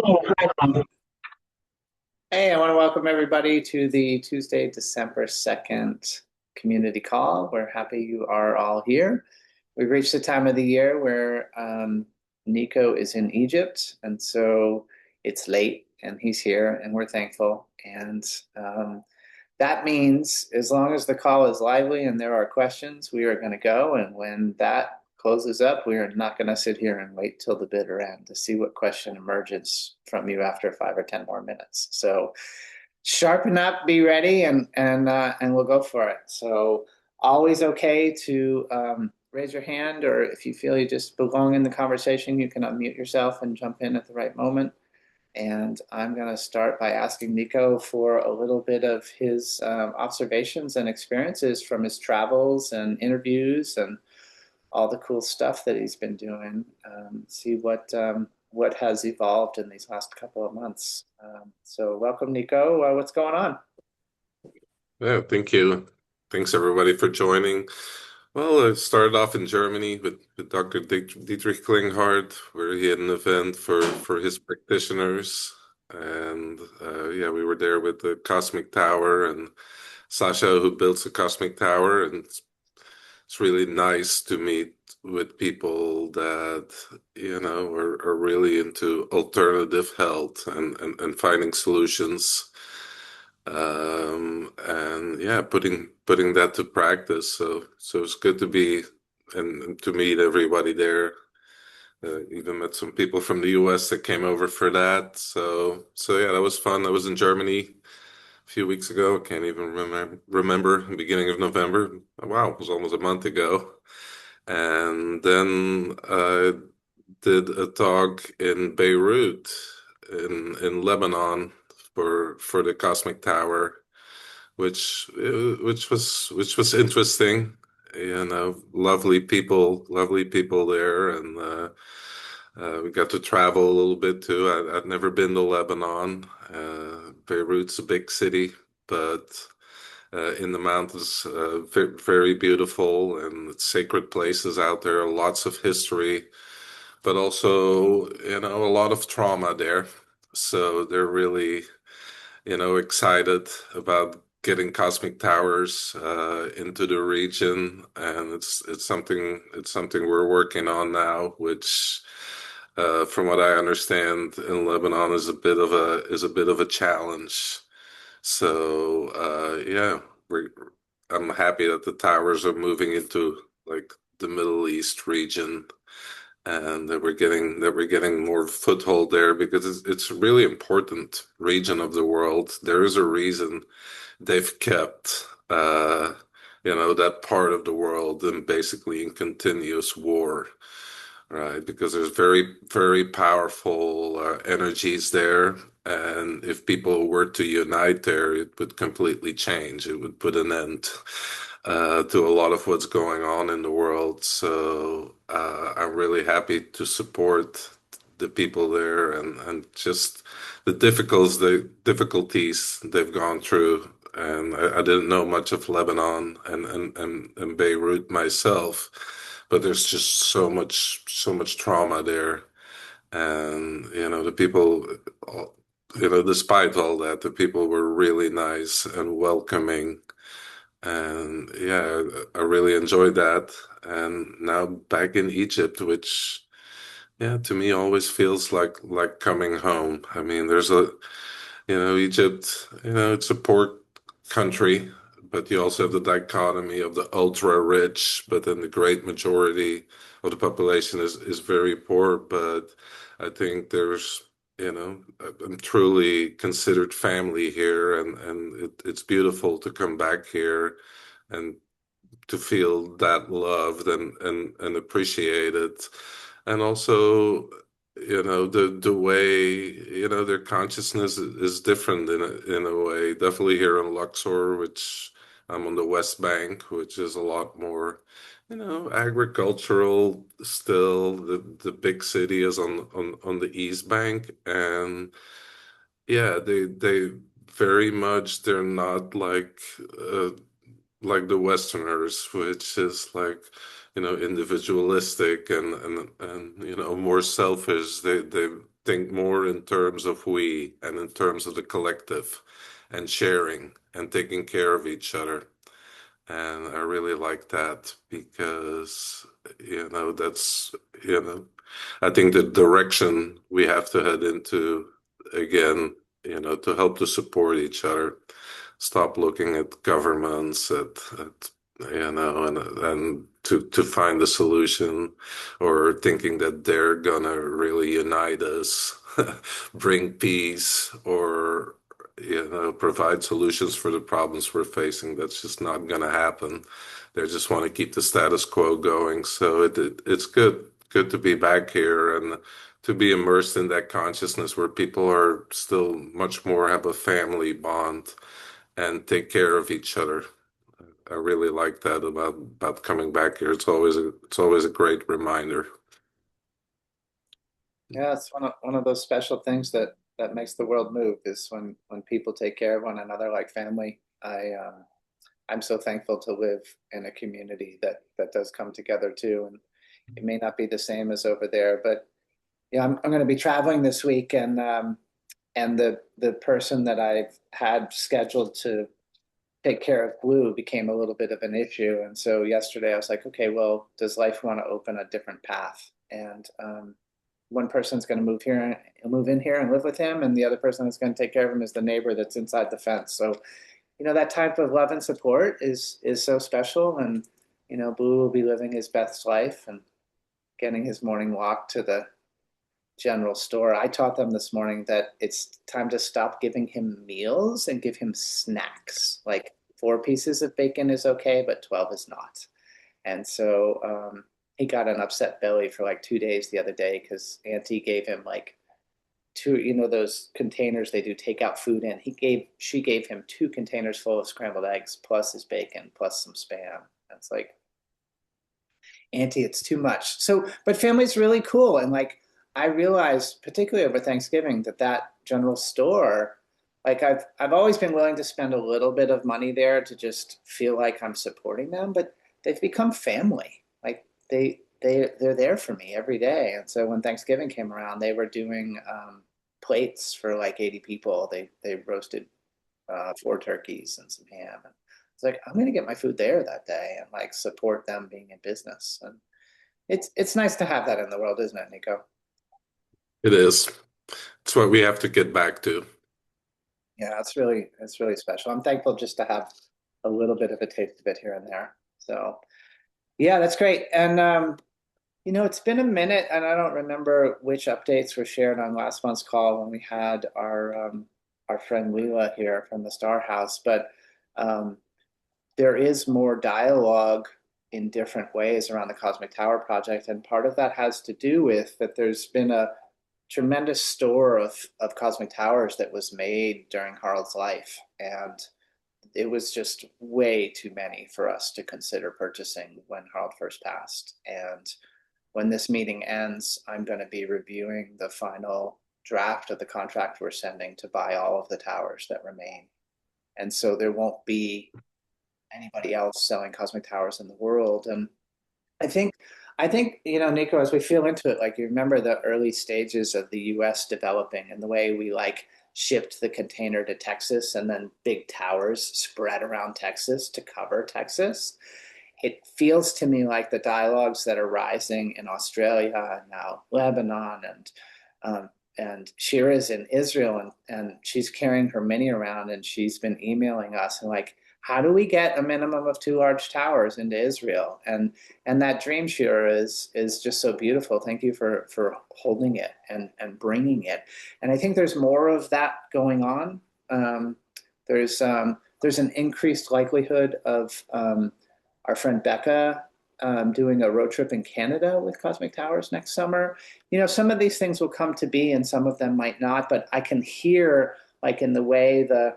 Oh, hi, Tom. Hey, I want to welcome everybody to the Tuesday, December 2nd community call. We're happy you are all here. We've reached the time of the year where Nico is in Egypt, and so it's late and he's here, and we're thankful. And that means as long as the call is lively and there are questions, we are going to go. And when that closes up, we are not going to sit here and wait till the bitter end to see what question emerges from you after 5 or 10 more minutes. So sharpen up, be ready, and we'll go for it. So always okay to raise your hand, or if you feel you just belong in the conversation, you can unmute yourself and jump in at the right moment. And I'm going to start by asking Nico for a little bit of his observations and experiences from his travels and interviews and all the cool stuff that he's been doing. See what has evolved in these last couple of months. So, welcome, Nico. What's going on? Yeah, thank you. Thanks everybody for joining. Well, I started off in Germany with Dr. Dietrich Klinghardt, where he had an event for his practitioners. And yeah, we were there with the Cosmic Tower and Sasha, who built the Cosmic Tower. And it's really nice to meet with people that, are really into alternative health and finding solutions and yeah, putting that to practice. So it's good to be and to meet everybody there. Even met some people from the US that came over for that. So yeah, that was fun. I was in Germany a few weeks ago. Can't even remember the beginning of November. Wow, it was almost a month ago. And then I did a talk in Beirut in Lebanon for the Cosmic Tower, which was interesting. Lovely people there, and we got to travel a little bit too. I'd never been to Lebanon. Beirut's a big city, but in the mountains, very beautiful and sacred places out there. Lots of history, but also a lot of trauma there. So they're really excited about getting cosmic towers into the region, and it's something we're working on now, which, from what I understand, in Lebanon is a bit of a challenge. So yeah, I'm happy that the towers are moving into like the Middle East region and that we're getting more foothold there because it's a really important region of the world. There is a reason they've kept that part of the world and basically in continuous war, right? Because there's very, very powerful energies there. And if people were to unite there, it would completely change. It would put an end to a lot of what's going on in the world. So I'm really happy to support the people there and just the difficulties they've gone through. And I didn't know much of Lebanon and Beirut myself, but there's just so much trauma there. And the people, despite all that, the people were really nice and welcoming. And yeah, I really enjoyed that. And now back in Egypt, which, yeah, to me always feels like coming home. I mean, Egypt, it's a poor country, but you also have the dichotomy of the ultra rich, but then the great majority of the population is very poor. But I think I'm truly considered family here, and it's beautiful to come back here and to feel that loved and appreciated. And also, the way, their consciousness is different in a way. Definitely here in Luxor, which I'm on the West Bank, which is a lot more, agricultural still. The big city is on the East Bank. And yeah, they very much, they're not like the Westerners, which is like, individualistic and more selfish. think more in terms of we and in terms of the collective and sharing and taking care of each other. And I really like that because, that's, I think the direction we have to head into again, to help to support each other. Stop looking at governments and to find a solution or thinking that they're gonna really unite us, bring peace or provide solutions for the problems we're facing. That's just not gonna happen. They just want to keep the status quo going. So it's good to be back here and to be immersed in that consciousness where people are still much more have a family bond and take care of each other. I really like that about coming back here. It's always a great reminder. Yeah, it's one of those special things that makes the world move is when people take care of one another like family. I'm so thankful to live in a community that does come together too. And it may not be the same as over there, but yeah, I'm going to be traveling this week, and the person that I've had scheduled to take care of Blue became a little bit of an issue. And so yesterday I was like, okay, well, does life want to open a different path? And one person's going to move in here and live with him, and the other person that's going to take care of him is the neighbor that's inside the fence. So, that type of love and support is so special. And Blue will be living his best life and getting his morning walk to the general store. I taught them this morning that it's time to stop giving him meals and give him snacks. Like 4 pieces of bacon is okay, but 12 is not. And so he got an upset belly for like 2 days the other day because Auntie gave him like two, those containers they do takeout food in. She gave him 2 containers full of scrambled eggs plus his bacon plus some spam. And it's like, Auntie, it's too much. So, but family's really cool. And like, I realized, particularly over Thanksgiving, that general store, like I've always been willing to spend a little bit of money there to just feel like I'm supporting them, but they've become family. Like they're there for me every day. And so when Thanksgiving came around, they were doing plates for like 80 people. They roasted 4 turkeys and some ham. And it's like I'm gonna get my food there that day and like support them being in business. And it's nice to have that in the world, isn't it, Nico? It is. It's what we have to get back to. Yeah, it's really special. I'm thankful just to have a little bit of a taste of it here and there. So yeah, that's great. And it's been a minute, and I don't remember which updates were shared on last month's call when we had our friend Leela here from the Star House, but um, there is more dialogue in different ways around the Cosmic Tower project. And part of that has to do with that there's been a tremendous store of Cosmic Towers that was made during Harald's life. And it was just way too many for us to consider purchasing when Harald first passed. And when this meeting ends, I'm going to be reviewing the final draft of the contract we're sending to buy all of the towers that remain. And so there won't be anybody else selling cosmic towers in the world. And I think Nico, as we feel into it, like you remember the early stages of the US developing and the way we like shipped the container to Texas and then big towers spread around Texas to cover Texas. It feels to me like the dialogues that are rising in Australia and now Lebanon and Shira's in Israel and she's carrying her mini around and she's been emailing us and like, how do we get a minimum of 2 large towers into Israel? And that dream, Shira, is just so beautiful. Thank you for holding it and bringing it. And I think there's more of that going on. Um, there's an increased likelihood of our friend Becca doing a road trip in Canada with Cosmic Towers next summer. Some of these things will come to be and some of them might not, but I can hear like in the way the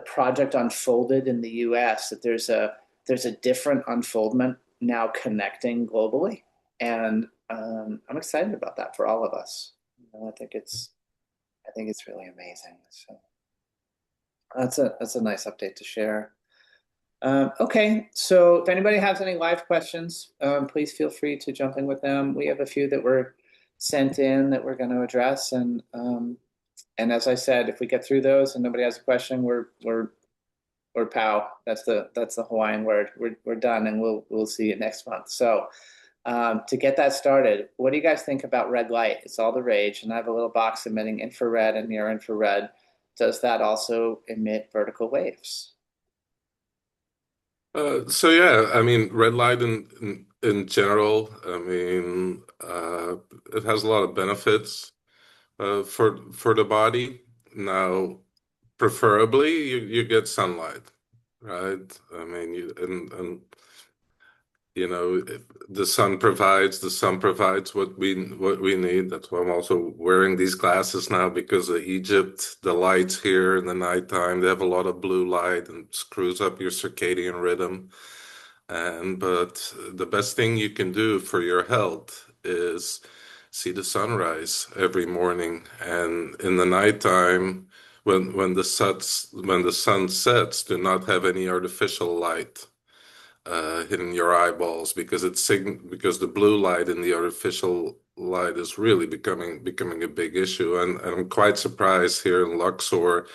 project unfolded in the US that there's a different unfoldment now connecting globally. And I'm excited about that for all of us. I think it's really amazing. So that's a nice update to share. Okay, so if anybody has any live questions, please feel free to jump in with them. We have a few that we're sent in that we're going to address, and as I said, if we get through those and nobody has a question, we're pow. That's the Hawaiian word. We're done, and we'll see you next month. So to get that started, what do you guys think about red light? It's all the rage, and I have a little box emitting infrared and near infrared. Does that also emit vertical waves? So yeah, I mean, red light in general, I mean, it has a lot of benefits for the body. Now, preferably you get sunlight, right? I mean, and you know, if the sun provides what we need. That's why I'm also wearing these glasses now because of Egypt. The lights here in the nighttime, they have a lot of blue light and screws up your circadian rhythm. And but the best thing you can do for your health is see the sunrise every morning. And in the nighttime, when the sun sets, do not have any artificial light hitting your eyeballs because the blue light in the artificial light is really becoming a big issue. And I'm quite surprised here in Luxor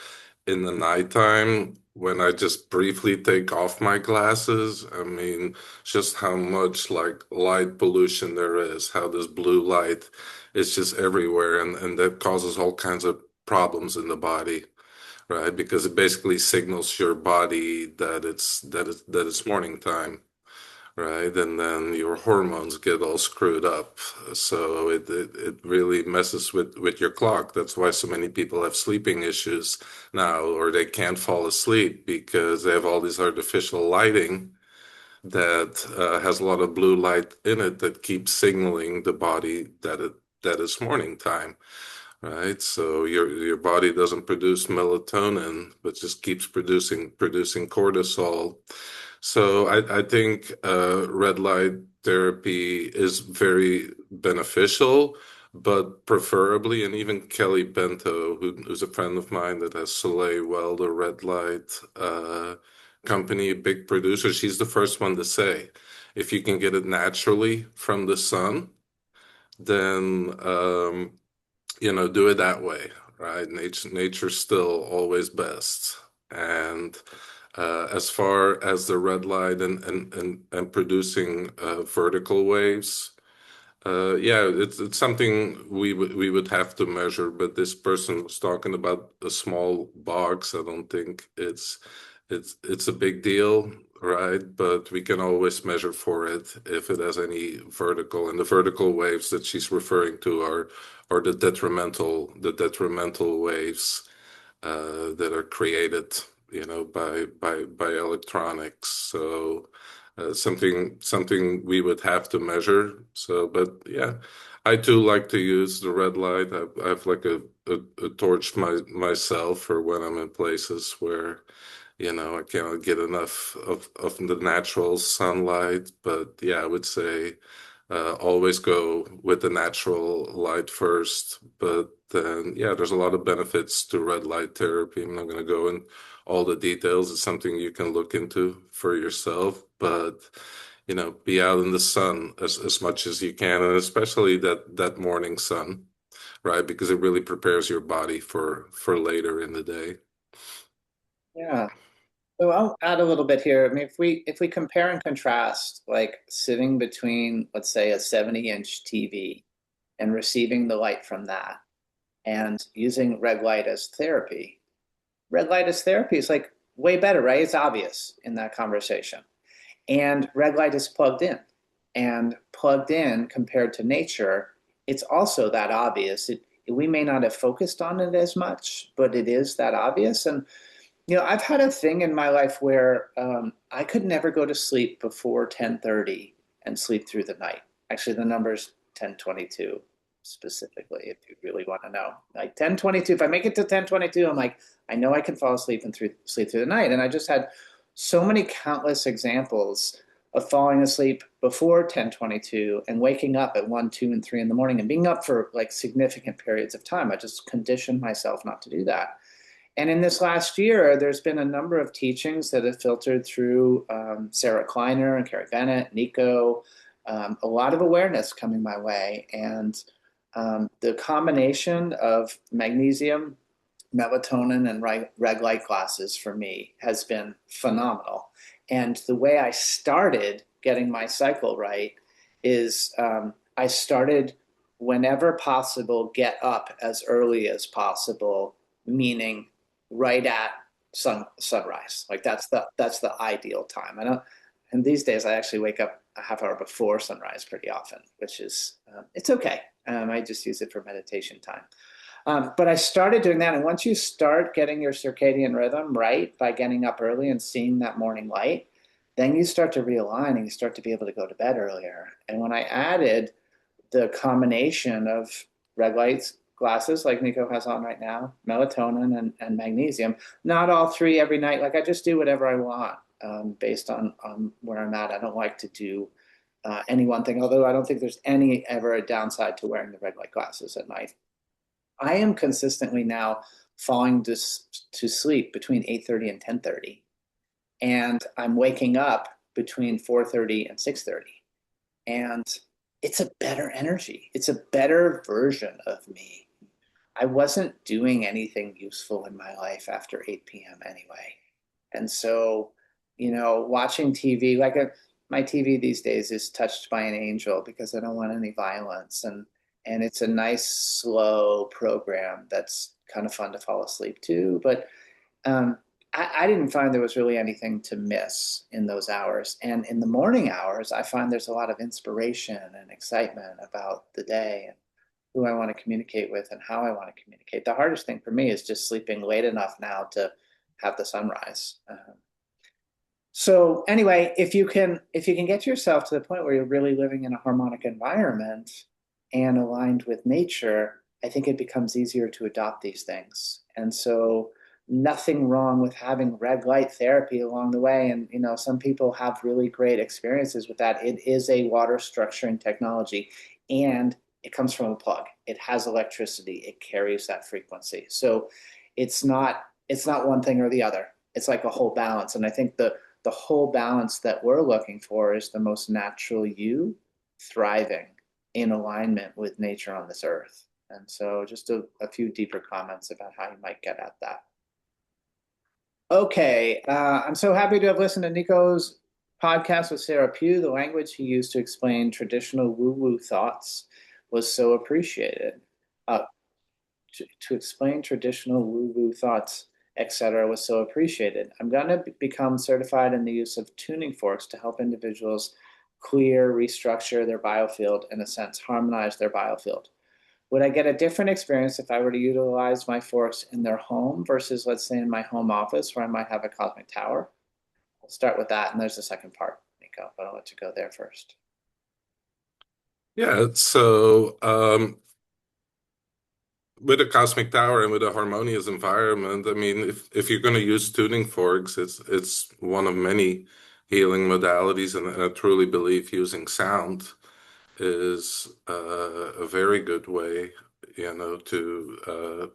in the nighttime when I just briefly take off my glasses. I mean, just how much like light pollution there is, how this blue light is just everywhere, and that causes all kinds of problems in the body, right? Because it basically signals your body that it's morning time, right? And then your hormones get all screwed up. So it really messes with your clock. That's why so many people have sleeping issues now, or they can't fall asleep because they have all this artificial lighting that has a lot of blue light in it that keeps signaling the body that it's morning time. Right, so your body doesn't produce melatonin, but just keeps producing cortisol. So I think red light therapy is very beneficial, but preferably, and even Kelly Bento, who's a friend of mine that has Soleil Well, the red light company, big producer, she's the first one to say, if you can get it naturally from the sun, then do it that way, right? Nature's still always best. And as far as the red light and producing vertical waves, yeah, it's something we would have to measure, but this person was talking about a small box. I don't think it's a big deal, right? But we can always measure for it if it has any vertical, and the vertical waves that she's referring to are the detrimental waves that are created, by electronics. So something we would have to measure. So, but yeah, I too like to use the red light. I've like a torch myself for when I'm in places where I cannot get enough of the natural sunlight. But yeah, I would say always go with the natural light first. But then, yeah, there's a lot of benefits to red light therapy. I'm not going to go in all the details. It's something you can look into for yourself. But be out in the sun as much as you can, and especially that morning sun, right? Because it really prepares your body for later in the day. Yeah. So I'll add a little bit here. I mean, if we compare and contrast, like sitting between, let's say, a 70-inch TV and receiving the light from that, and using red light as therapy, red light as therapy is like way better, right? It's obvious in that conversation. And red light is plugged in. And plugged in compared to nature, it's also that obvious. We may not have focused on it as much, but it is that obvious. And I've had a thing in my life where I could never go to sleep before 10:30 and sleep through the night. Actually, the number's 10:22 specifically, if you really want to know. Like 10:22, if I make it to 10:22, I'm like, I know I can fall asleep and sleep through the night. And I just had so many countless examples of falling asleep before 10:22 and waking up at 1, 2, and 3 in the morning and being up for like significant periods of time. I just conditioned myself not to do that. And in this last year, there's been a number of teachings that have filtered through Sarah Kleiner and Carrie Bennett, Nico, a lot of awareness coming my way. And The combination of magnesium, melatonin, and red light glasses for me has been phenomenal. And the way I started getting my cycle right is I started whenever possible, get up as early as possible, meaning right at sunrise. Like that's the ideal time. I know, and these days I actually wake up a half hour before sunrise pretty often, which is it's okay. I just use it for meditation time. But I started doing that. And once you start getting your circadian rhythm right by getting up early and seeing that morning light, then you start to realign and you start to be able to go to bed earlier. And when I added the combination of red light glasses like Nico has on right now, melatonin and magnesium, not all three every night. Like I just do whatever I want based on where I'm at. I don't like to do any one thing, although I don't think there's any ever a downside to wearing the red light glasses at night. I am consistently now falling to sleep between 8:30 and 10:30, and I'm waking up between 4:30 and 6:30. And it's a better energy. It's a better version of me. I wasn't doing anything useful in my life after 8 p.m. anyway. And so, watching TV, my TV these days is touched by an angel because I don't want any violence. And it's a nice, slow program that's kind of fun to fall asleep to. But um, I didn't find there was really anything to miss in those hours. And in the morning hours, I find there's a lot of inspiration and excitement about the day and who I want to communicate with and how I want to communicate. The hardest thing for me is just sleeping late enough now to have the sunrise. So anyway, if you can get yourself to the point where you're really living in a harmonic environment and aligned with nature, I think it becomes easier to adopt these things. And so nothing wrong with having red light therapy along the way. And some people have really great experiences with that. It is a water structuring technology and it comes from a plug. It has electricity. It carries that frequency. So it's not one thing or the other. It's like a whole balance. And I think the whole balance that we're looking for is the most natural you thriving in alignment with nature on this earth. And so just a few deeper comments about how you might get at that. Okay, I'm so happy to have listened to Nico's podcast with Sarah Pugh. The language he used to explain traditional woo-woo thoughts was so appreciated. Uh, to explain traditional woo-woo thoughts, etc., was so appreciated. I'm going to become certified in the use of tuning forks to help individuals clear, restructure their biofield, in a sense, harmonize their biofield. Would I get a different experience if I were to utilize my forks in their home versus, let's say, in my home office where I might have a cosmic tower? We'll start with that, and there's the second part, Nico, but I'll let you go there first. Yeah, so with a cosmic tower and with a harmonious environment, I mean, if you're going to use tuning forks, it's one of many healing modalities, and I truly believe using sound is a very good way, to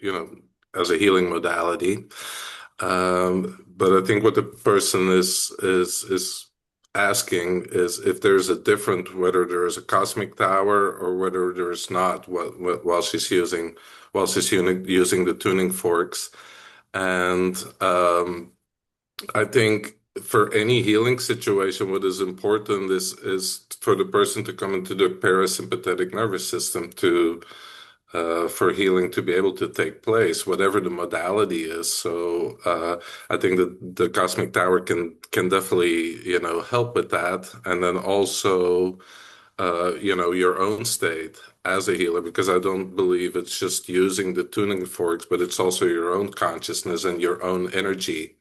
you know, as a healing modality. But I think what the person is asking is if there's a different, whether there is a cosmic tower or whether there's not, while she's using the tuning forks. And I think for any healing situation, what is important is for the person to come into the parasympathetic nervous system to for healing to be able to take place, whatever the modality is. So I think that the Cosmic Tower can definitely help with that, and then also your own state as a healer, because I don't believe it's just using the tuning forks, but it's also your own consciousness and your own energy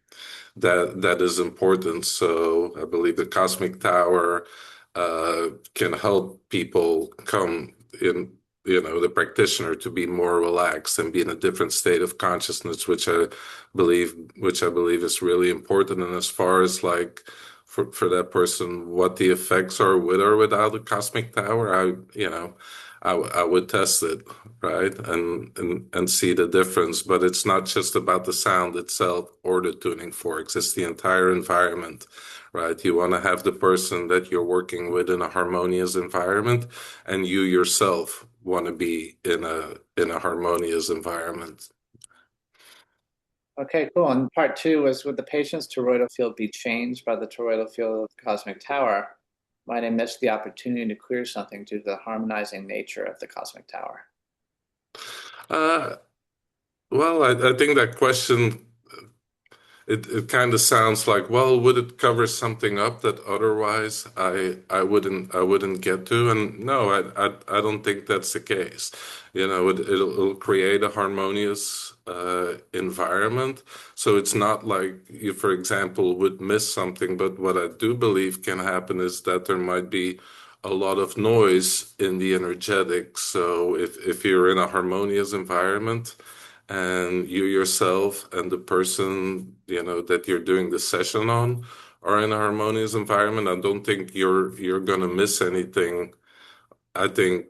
that is important. So I believe the Cosmic Tower can help people come in, the practitioner to be more relaxed and be in a different state of consciousness, which I believe is really important. And as far as like for that person, what the effects are with or without the Cosmic Tower, I would test it, right? And see the difference. But it's not just about the sound itself or the tuning forks, it's the entire environment, right? You want to have the person that you're working with in a harmonious environment and you yourself want to be in a harmonious environment. Okay, cool. And part two was, would the patient's toroidal field be changed by the toroidal field of the cosmic tower? Might I miss the opportunity to clear something due to the harmonizing nature of the cosmic tower? Uh, well, I think that question it kind of sounds like, well, would it cover something up that otherwise I wouldn't get to? And no, I don't think that's the case. You know, it'll create a harmonious environment. So it's not like you, for example, would miss something. But what I do believe can happen is that there might be a lot of noise in the energetics. So if you're in a harmonious environment, and you yourself and the person that you're doing the session on are in a harmonious environment, I don't think you're gonna miss anything. I think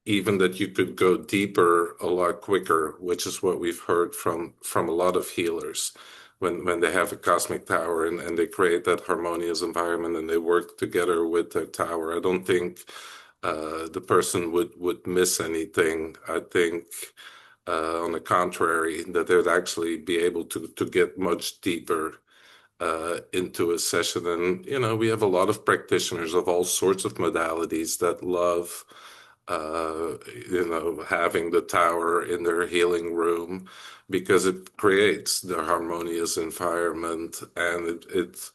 even that you could go deeper a lot quicker, which is what we've heard from a lot of healers when they have a cosmic tower and they create that harmonious environment and they work together with their tower. I don't think the person would miss anything. I think on the contrary, that they'd actually be able to get much deeper into a session. And, we have a lot of practitioners of all sorts of modalities that love, having the tower in their healing room because it creates the harmonious environment and it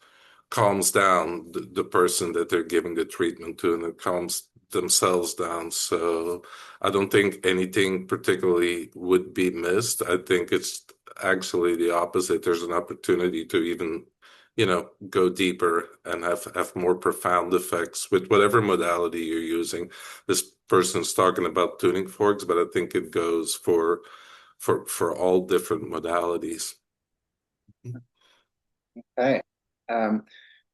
calms down the person that they're giving the treatment to, and it calms themselves down. So I don't think anything particularly would be missed. I think it's actually the opposite. There's an opportunity to even, go deeper and have more profound effects with whatever modality you're using. This person's talking about tuning forks, but I think it goes for all different modalities. Okay. Um,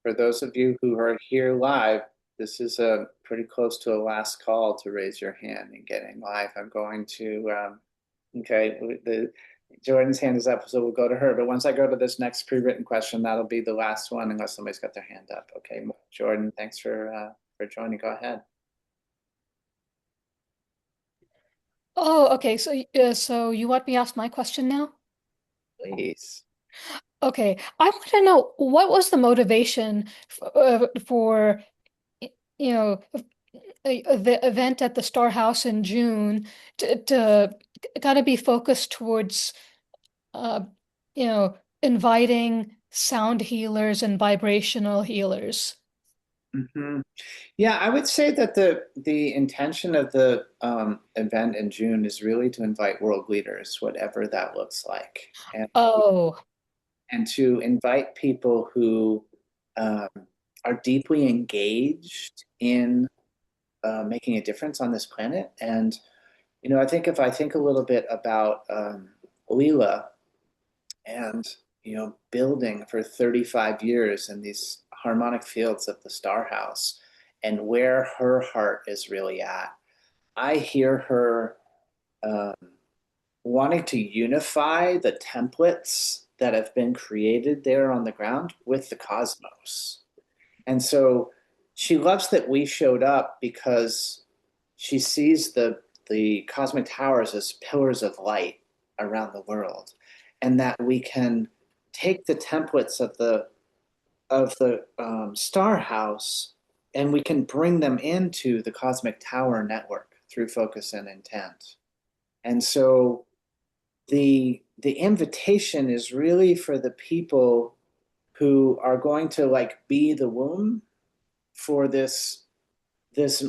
for those of you who are here live, this is a pretty close to a last call to raise your hand and get in live. I'm going to, okay, Jordan's hand is up, so we'll go to her. But once I go to this next pre-written question, that'll be the last one, unless somebody's got their hand up. Okay, Jordan, thanks for joining. Go ahead, Oh, okay. So you want me to ask my question now? please. Okay. I want to know what was the motivation for the event at the Star House in June to kind of be focused towards uh, inviting sound healers and vibrational healers. Hmm. Yeah, I would say that the intention of the event in June is really to invite world leaders, whatever that looks like, Oh, and to invite people who um, are deeply engaged in making a difference on this planet. And I think if I think a little bit about Leela and building for 35 years in these harmonic fields of the Star House and where her heart is really at, I hear her um, wanting to unify the templates that have been created there on the ground with the cosmos. And so she loves that we showed up because she sees the cosmic towers as pillars of light around the world, and that we can take the templates of the star house and we can bring them into the cosmic tower network through focus and intent. And so the invitation is really for the people who are going to like be the womb for this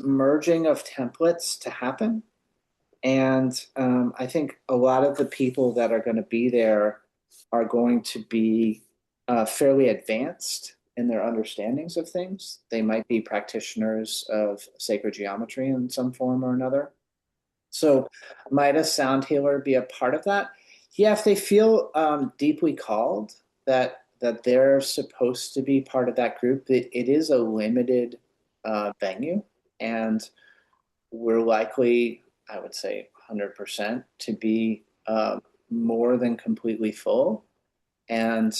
merging of templates to happen. And I think a lot of the people that are going to be there are going to be fairly advanced in their understandings of things. They might be practitioners of sacred geometry in some form or another. So, might a sound healer be a part of that? Yeah, if they feel deeply called that they're supposed to be part of that group, it is a limited venue, and we're likely, I would say, 100% to be more than completely full. And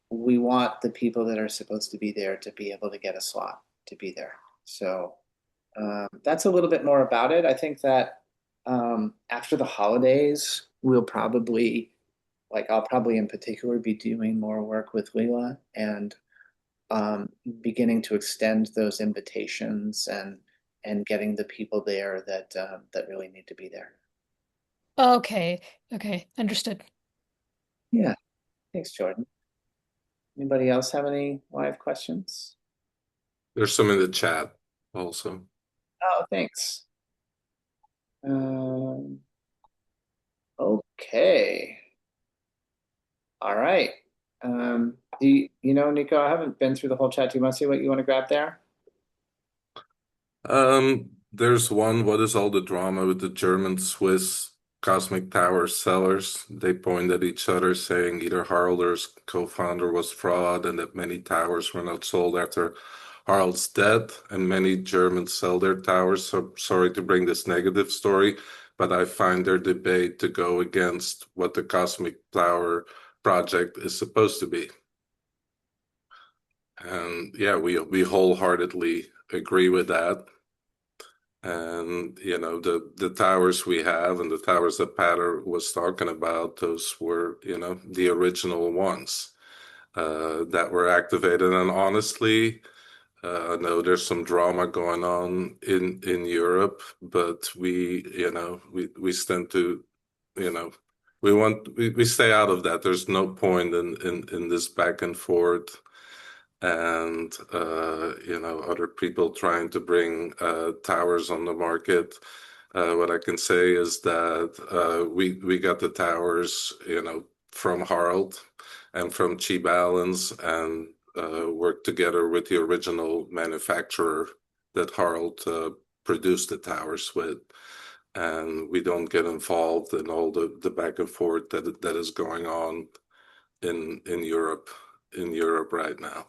we want the people that are supposed to be there to be able to get a slot to be there. So That's a little bit more about it. I think that after the holidays, we'll probably, like, I'll probably in particular be doing more work with Leela and um, beginning to extend those invitations and getting the people there that really need to be there. Okay, okay, understood. Yeah, thanks, Jordan. Anybody else have any live questions? There's some in the chat also. Oh, thanks. Um, okay. All right. Nico, I haven't been through the whole chat. Do you want to see what you want to grab there? There's one, what is all the drama with the German Swiss Cosmic Tower sellers? They point at each other saying either Haralder's co-founder was fraud and that many towers were not sold after Harald's death, and many Germans sell their towers. So sorry to bring this negative story, but I find their debate to go against what the Cosmic Tower project is supposed to be. And yeah, we wholeheartedly agree with that. And the towers we have and the towers that Patter was talking about, those were the original ones that were activated. And honestly, I know there's some drama going on in Europe, but we tend to you know we stay out of that. There's no point in this back and forth and other people trying to bring towers on the market. What I can say is that we got the towers, from Harald and from Cheap Allen's, and worked together with the original manufacturer that Harald produced the towers with. And we don't get involved in all the back and forth that is going on in Europe right now.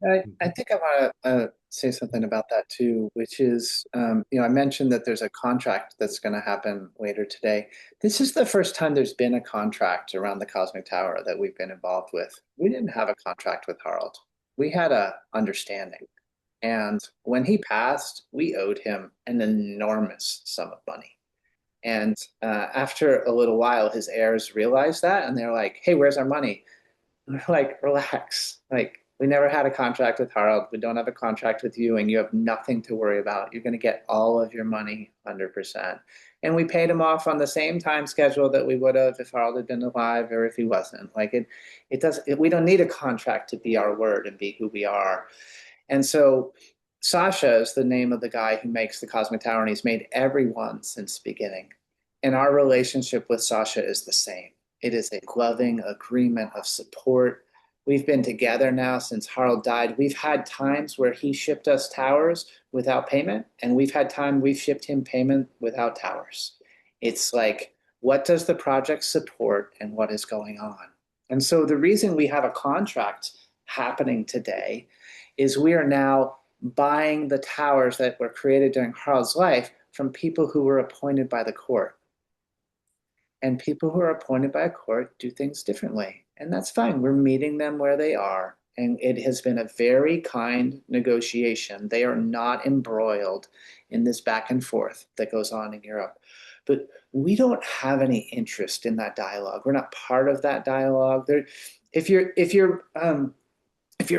I think I want to say something about that too, which is, I mentioned that there's a contract that's going to happen later today. This is the first time there's been a contract around the Cosmic Tower that we've been involved with. We didn't have a contract with Harald. We had a understanding. And when he passed, we owed him an enormous sum of money. And after a little while, his heirs realized that, and they're like, "Hey, where's our money?" We're like, relax. Like, we never had a contract with Harald. We don't have a contract with you, and you have nothing to worry about. You're going to get all of your money 100%. And we paid him off on the same time schedule that we would have if Harald had been alive or if he wasn't. Like we don't need a contract to be our word and be who we are. And so Sasha is the name of the guy who makes the Cosmic Tower, and he's made everyone since the beginning. And our relationship with Sasha is the same. It is a loving agreement of support. We've been together now since Harald died. We've had times where he shipped us towers without payment, and we've had time we've shipped him payment without towers. It's like, what does the project support and what is going on? And so the reason we have a contract happening today is we are now buying the towers that were created during Harald's life from people who were appointed by the court. And people who are appointed by a court do things differently. And that's fine. We're meeting them where they are. And it has been a very kind negotiation. They are not embroiled in this back and forth that goes on in Europe. But we don't have any interest in that dialogue. We're not part of that dialogue. If you're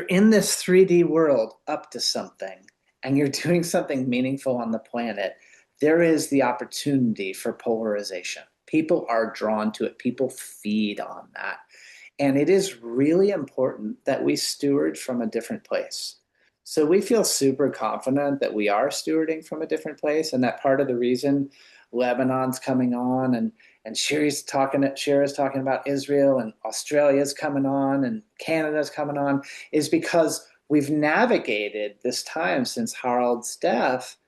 in this 3D world up to something and you're doing something meaningful on the planet, there is the opportunity for polarization. People are drawn to it. People feed on that. And it is really important that we steward from a different place. So we feel super confident that we are stewarding from a different place, and that part of the reason Lebanon's coming on and Shira's talking about Israel, and Australia's coming on and Canada's coming on is because we've navigated this time since Harald's death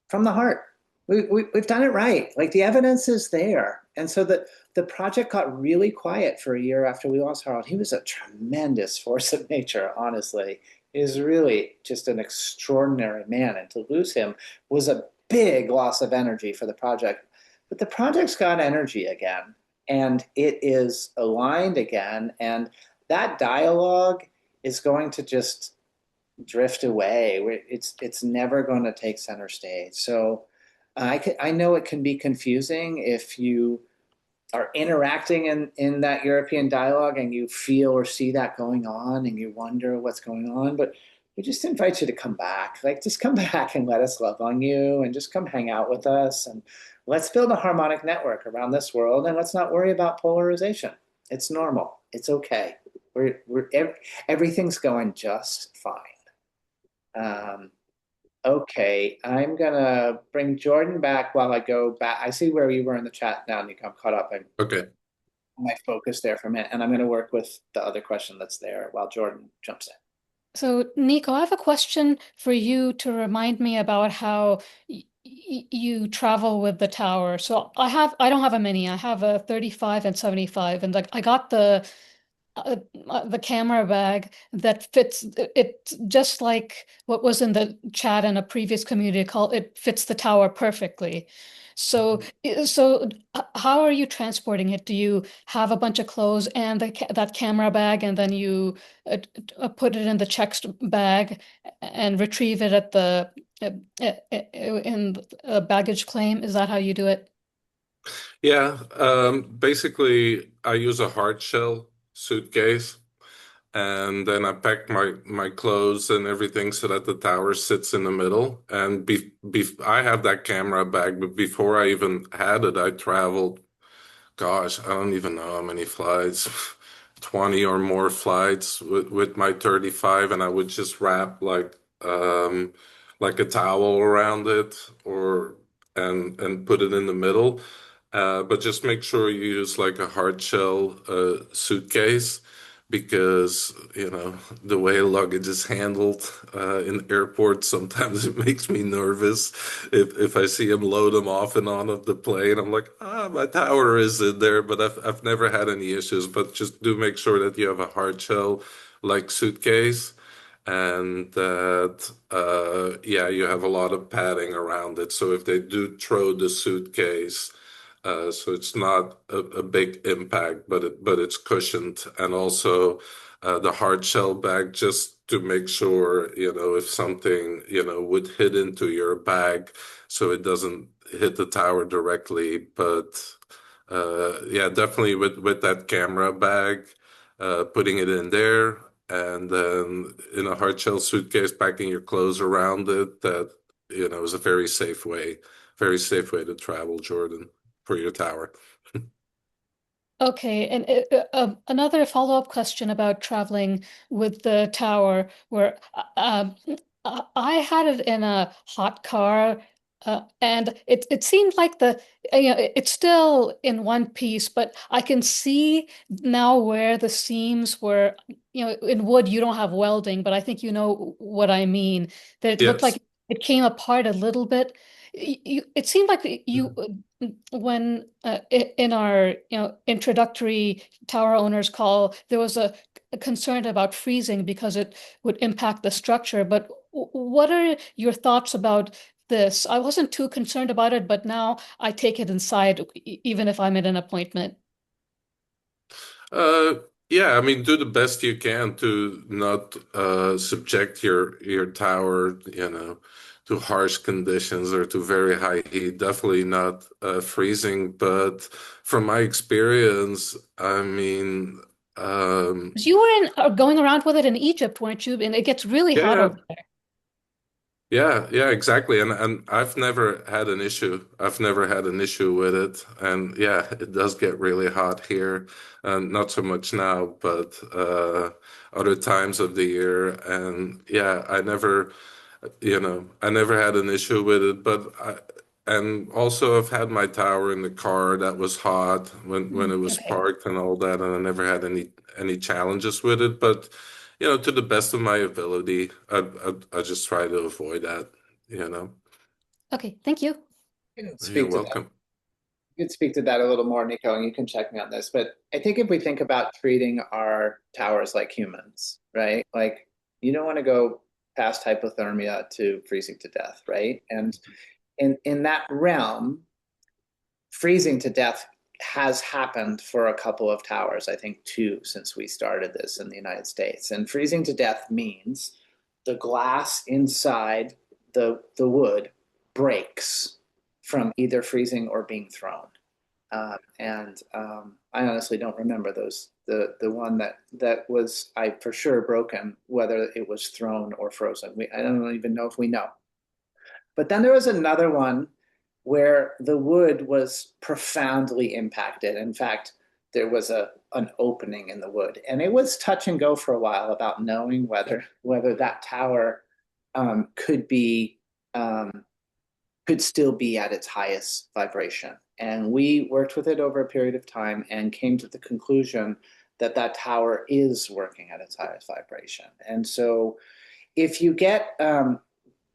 from the heart. We've done it right. Like, the evidence is there. And so the project got really quiet for a year after we lost Harald. He was a tremendous force of nature, honestly. He is really just an extraordinary man. And to lose him was a big loss of energy for the project. But the project's got energy again, and it is aligned again. And that dialogue is going to just drift away. It's never going to take center stage. So I know it can be confusing if you are interacting in that European dialogue and you feel or see that going on and you wonder what's going on. But we just invite you to come back. Like, just come back and let us love on you and just come hang out with us. And let's build a harmonic network around this world. And let's not worry about polarization. It's normal. It's okay. Everything's going just fine. Um, Okay, I'm gonna bring Jordan back while I go back. I see where you were in the chat now, Nico. I'm caught up. I Okay. my focus there for a minute, and I'm gonna work with the other question that's there while Jordan jumps in. So, Nico, I have a question for you to remind me about how you travel with the tower. So I don't have a mini. I have a 35 and 75, and like I got the camera bag that fits it just like what was in the chat in a previous community call. It fits the tower perfectly. So, how are you transporting it? Do you have a bunch of clothes and that camera bag, and then you put it in the checked bag and retrieve it at the in baggage claim? Is that how you do it? Yeah, basically, I use a hard shell suitcase, and then I pack my clothes and everything so that the tower sits in the middle. And I have that camera bag, but before I even had it, I traveled. Gosh, I don't even know how many flights, 20 or more flights with my 35, and I would just wrap like a towel around it or and put it in the middle. But just make sure you use like a hard shell suitcase because the way luggage is handled in airports sometimes it makes me nervous if I see them load them off and on of the plane. I'm like, my tower is in there, but I've never had any issues. But just do make sure that you have a hard shell like suitcase and that yeah, you have a lot of padding around it. So if they do throw the suitcase, so it's not a big impact, but it's cushioned, and also the hard shell bag just to make sure if something would hit into your bag, so it doesn't hit the tower directly. But yeah, definitely with that camera bag, putting it in there, and then in a hard shell suitcase, packing your clothes around it. That is a very safe way to travel, Jordan, for your tower. Okay, and another follow-up question about traveling with the tower, where I had it in a hot car, and it seemed like it's still in one piece, but I can see now where the seams were. In wood you don't have welding, but I think you know what I mean. That it looked Yes. like it came apart a little bit. It seemed like you when in our introductory tower owners call, there was a concern about freezing because it would impact the structure. But what are your thoughts about this? I wasn't too concerned about it, but now I take it inside, even if I'm at an appointment. Uh, yeah, I mean, do the best you can to not subject your tower, to harsh conditions or to very high heat. Definitely not freezing. But from my experience, I mean, um, 'Cause you were going around with it in Egypt, weren't you? And it gets really hot yeah, over there. yeah, exactly. And I've never had an issue. I've never had an issue with it. And yeah, it does get really hot here. And not so much now, but other times of the year. And yeah, I never had an issue with it. And also I've had my tower in the car that was hot when it was Okay. parked and all that, and I never had any challenges with it. But to the best of my ability, I just try to avoid that, you know. Okay, thank you. You can You're speak to that. welcome. You can speak to that a little more, Nico, and you can check me on this. But I think if we think about treating our towers like humans, right? Like, you don't want to go past hypothermia to freezing to death, right? And in that realm, freezing to death has happened for a couple of towers, I think two since we started this in the United States. And freezing to death means the glass inside the wood breaks from either freezing or being thrown. And I honestly don't remember those. The one that was I for sure broken, whether it was thrown or frozen. I don't even know if we know. But then there was another one where the wood was profoundly impacted. In fact, there was an opening in the wood, and it was touch and go for a while about knowing whether that tower could be could still be at its highest vibration. And we worked with it over a period of time and came to the conclusion that that tower is working at its highest vibration. And so if you get uh,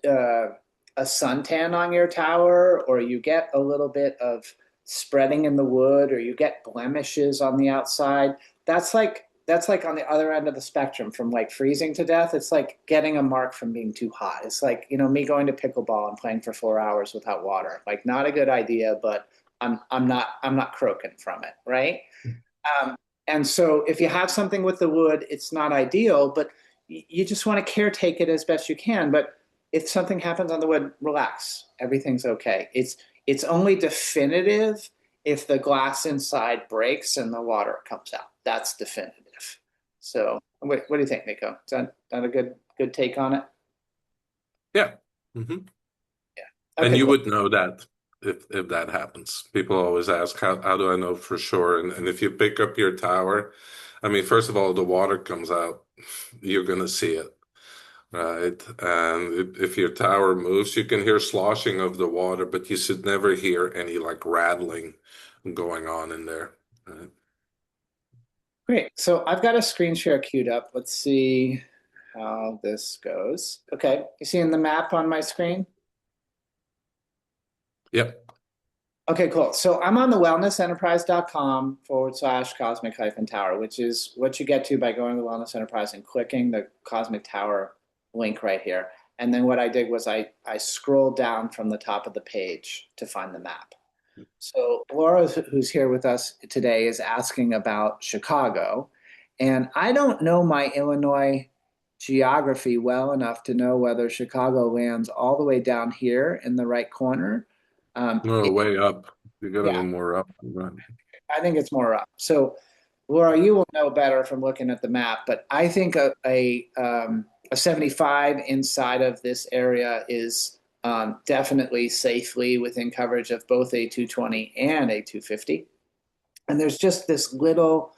a suntan on your tower, or you get a little bit of spreading in the wood, or you get blemishes on the outside, that's like on the other end of the spectrum from like freezing to death. It's like getting a mark from being too hot. It's like, me going to pickleball and playing for 4 hours without water. Like not a good idea, but I'm not croaking from it, right? Um, and so if you have something with the wood, it's not ideal, but you just want to caretake it as best you can. But if something happens on the wood, relax. Everything's okay. It's only definitive if the glass inside breaks and the water comes out. That's definitive. So what do you think, Nico? Is that a good take on it? Yeah. Hmm. Yeah. And Okay, you cool. would know that if that happens. People always ask, how do I know for sure? And if you pick up your tower, I mean, first of all, the water comes out, you're gonna see it, right? And if your tower moves, you can hear sloshing of the water, but you should never hear any like rattling going on in there. Right? Great. So I've got a screen share queued up. Let's see how this goes. Okay. You seeing the map on my screen? Yep. Okay, cool. So I'm on the wellnessenterprise.com/cosmic hyphen tower, which is what you get to by going to the Wellness Enterprise and clicking the Cosmic Tower link right here. And then what I did was I scrolled down from the top of the page to find the map. So Laura, who's here with us today, is asking about Chicago. And I don't know my Illinois geography well enough to know whether Chicago lands all the way down here in the right corner. No, way up. You gotta Yeah, go more up. Right. I think it's more up. So, Laura, you will know better from looking at the map, but I think a 75 inside of this area is definitely safely within coverage of both a 220 and a 250. And there's just this little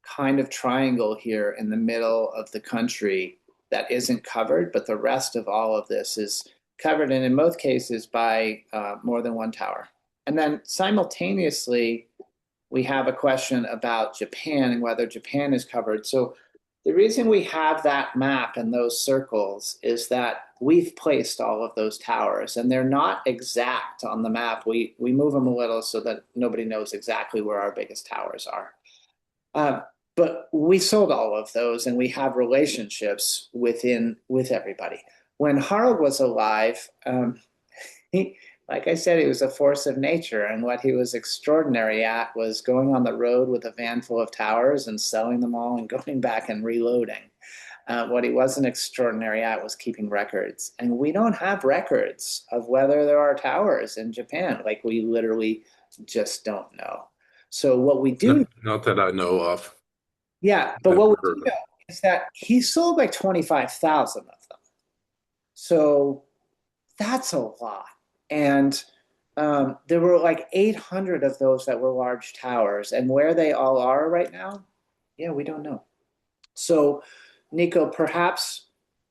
kind of triangle here in the middle of the country that isn't covered, but the rest of all of this is covered, and in most cases by more than one tower. And then simultaneously, we have a question about Japan and whether Japan is covered. So the reason we have that map and those circles is that we've placed all of those towers, and they're not exact on the map. We move them a little so that nobody knows exactly where our biggest towers are. Uh, but we sold all of those, and we have relationships with everybody. When Harold was alive, he, like I said, he was a force of nature, and what he was extraordinary at was going on the road with a van full of towers and selling them all and going back and reloading. What he wasn't extraordinary at was keeping records, and we don't have records of whether there are towers in Japan. Like we literally just don't know. So what we do, Not that I know of. yeah, but what Never we do heard of. know is that he sold like 25,000 of them. So that's a lot. And there were like 800 of those that were large towers. And where they all are right now, yeah, we don't know. So, Nico, perhaps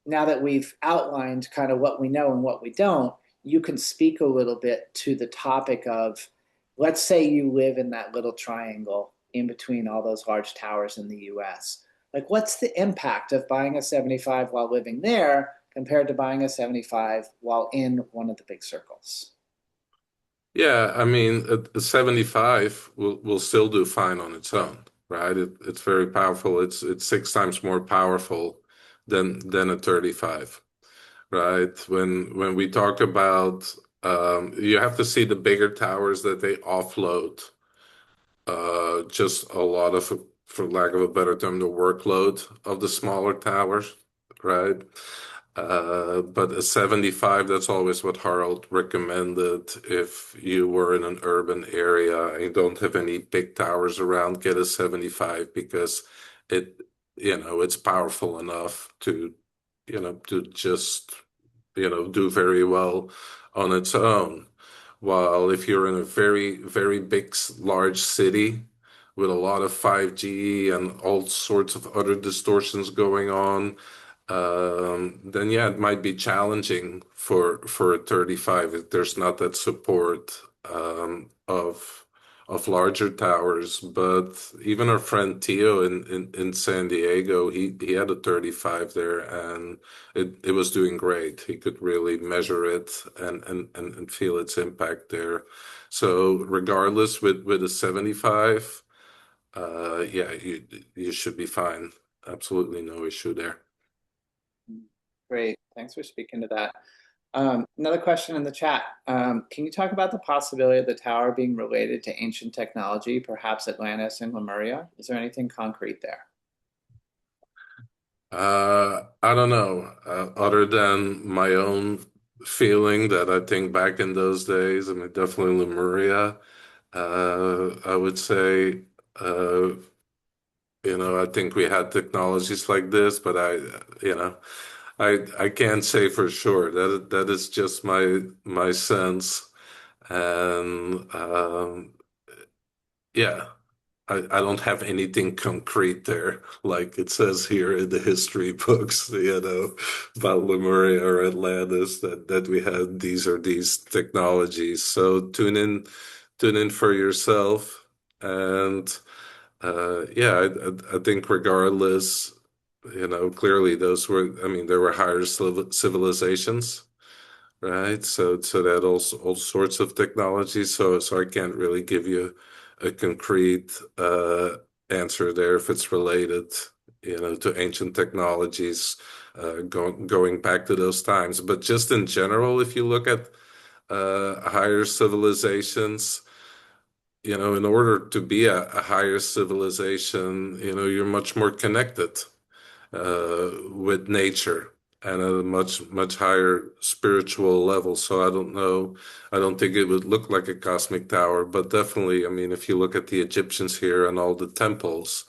now that we've outlined kind of what we know and what we don't, you can speak a little bit to the topic of, let's say you live in that little triangle in between all those large towers in the US. Like, what's the impact of buying a 75 while living there compared to buying a 75 while in one of the big circles? Yeah, I mean, a 75 will still do fine on its own, right? It's very powerful. It's six times more powerful than a 35, right? When we talk about you have to see the bigger towers that they offload just a lot of, for lack of a better term, the workload of the smaller towers. right? But a 75, that's always what Harold recommended. If you were in an urban area and you don't have any big towers around, get a 75 because it, it's powerful enough to just, do very well on its own. While if you're in a very, very big, large city with a lot of 5G and all sorts of other distortions going on, then yeah, it might be challenging for a 35 if there's not that support of larger towers. But even our friend Tio in San Diego, he had a 35 there, and it was doing great. He could really measure it and feel its impact there. So regardless, with a 75, yeah, you should be fine. Absolutely no issue there. Great. Thanks for speaking to that. Another question in the chat. Can you talk about the possibility of the tower being related to ancient technology, perhaps Atlantis and Lemuria? Is there anything concrete there? I don't know. Other than my own feeling that I think back in those days, I mean, definitely Lemuria. I would say, uh, I think we had technologies like this, but I can't say for sure. That is just my sense, and yeah. I don't have anything concrete there, like it says here in the history books, about Lemuria or Atlantis that we had these or these technologies. So tune in for yourself, and yeah, I think regardless, clearly those were, I mean, there were higher civilizations, right? So that all sorts of technology. So I can't really give you a concrete answer there if it's related, to ancient technologies, going back to those times. But just in general, if you look at higher civilizations, in order to be a higher civilization, you're much more connected with nature and at a much higher spiritual level. So I don't know. I don't think it would look like a cosmic tower, but definitely, I mean, if you look at the Egyptians here and all the temples,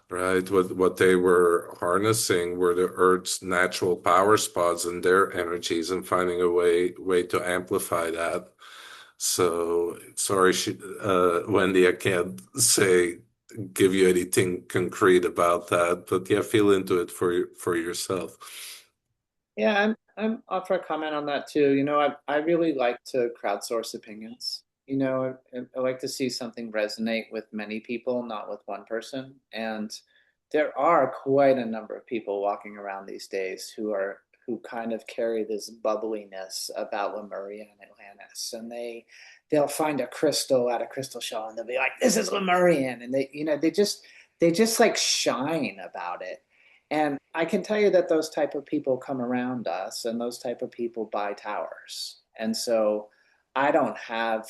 right, what they were harnessing were the Earth's natural power spots and their energies and finding a way to amplify that. So sorry, Wendy, I can't give you anything concrete about that, but yeah, feel into it for yourself. Yeah, I'm off for a comment on that too. I really like to crowdsource opinions. I like to see something resonate with many people, not with one person. And there are quite a number of people walking around these days who kind of carry this bubbliness about Lemuria and Atlantis. And they'll find a crystal at a crystal show and they'll be like, this is Lemurian. And they just like shine about it. And I can tell you that those type of people come around us and those type of people buy towers. And so I don't have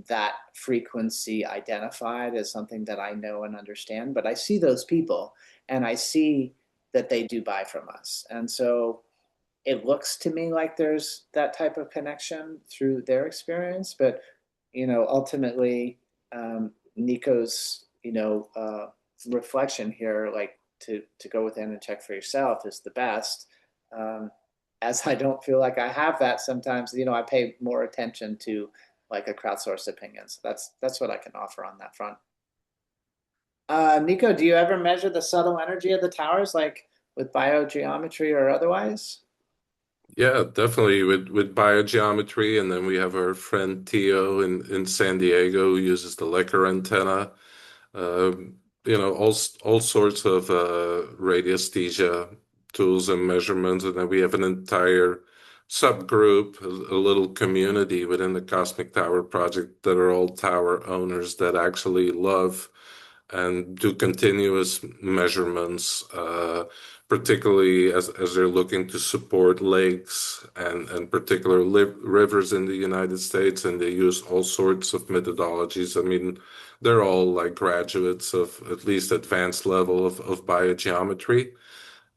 that frequency identified as something that I know and understand, but I see those people and I see that they do buy from us. And so it looks to me like there's that type of connection through their experience, but ultimately, Nico's reflection here, like to go within and check for yourself, is the best. Um, as I don't feel like I have that sometimes, I pay more attention to like a crowdsourced opinion. So that's what I can offer on that front. Nico, do you ever measure the subtle energy of the towers, like with biogeometry or otherwise? Yeah, definitely with biogeometry, and then we have our friend Tio in San Diego who uses the Lecker antenna. All sorts of radiesthesia tools and measurements, and then we have an entire subgroup, a little community within the Cosmic Tower project that are all tower owners that actually love and do continuous measurements, particularly as they're looking to support lakes and particular rivers in the United States, and they use all sorts of methodologies. I mean, they're all like graduates of at least advanced level of biogeometry.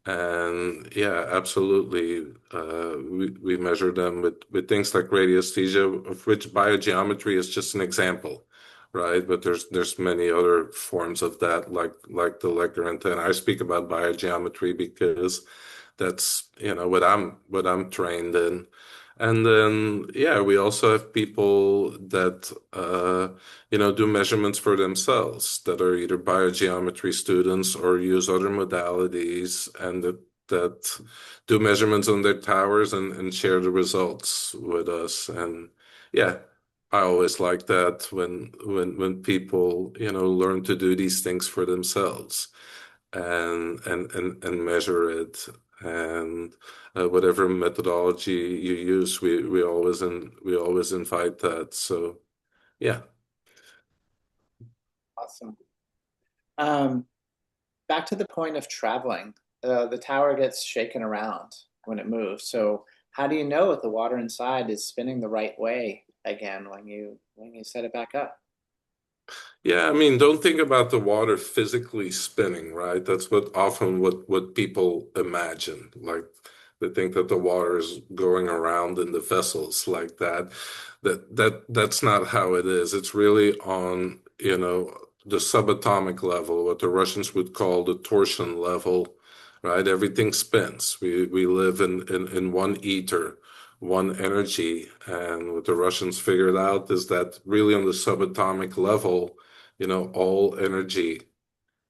And yeah, absolutely. We measure them with things like radiesthesia, of which biogeometry is just an example, right? But there's many other forms of that, like the Lecker and I speak about biogeometry because that's, what I'm trained in. And then yeah, we also have people that do measurements for themselves that are either biogeometry students or use other modalities and that do measurements on their towers and share the results with us. And yeah, I always like that when people, learn to do these things for themselves and measure it. And whatever methodology you use, we always invite that. So yeah. Awesome. Um, Back to the point of traveling, the tower gets shaken around when it moves. So how do you know if the water inside is spinning the right way again when you set it back up? Yeah, I mean, don't think about the water physically spinning, right? That's what people imagine. Like they think that the water is going around in the vessels like that. That's not how it is. It's really on, the subatomic level, what the Russians would call the torsion level, right? Everything spins. We live in one ether, one energy, and what the Russians figured out is that really on the subatomic level all energy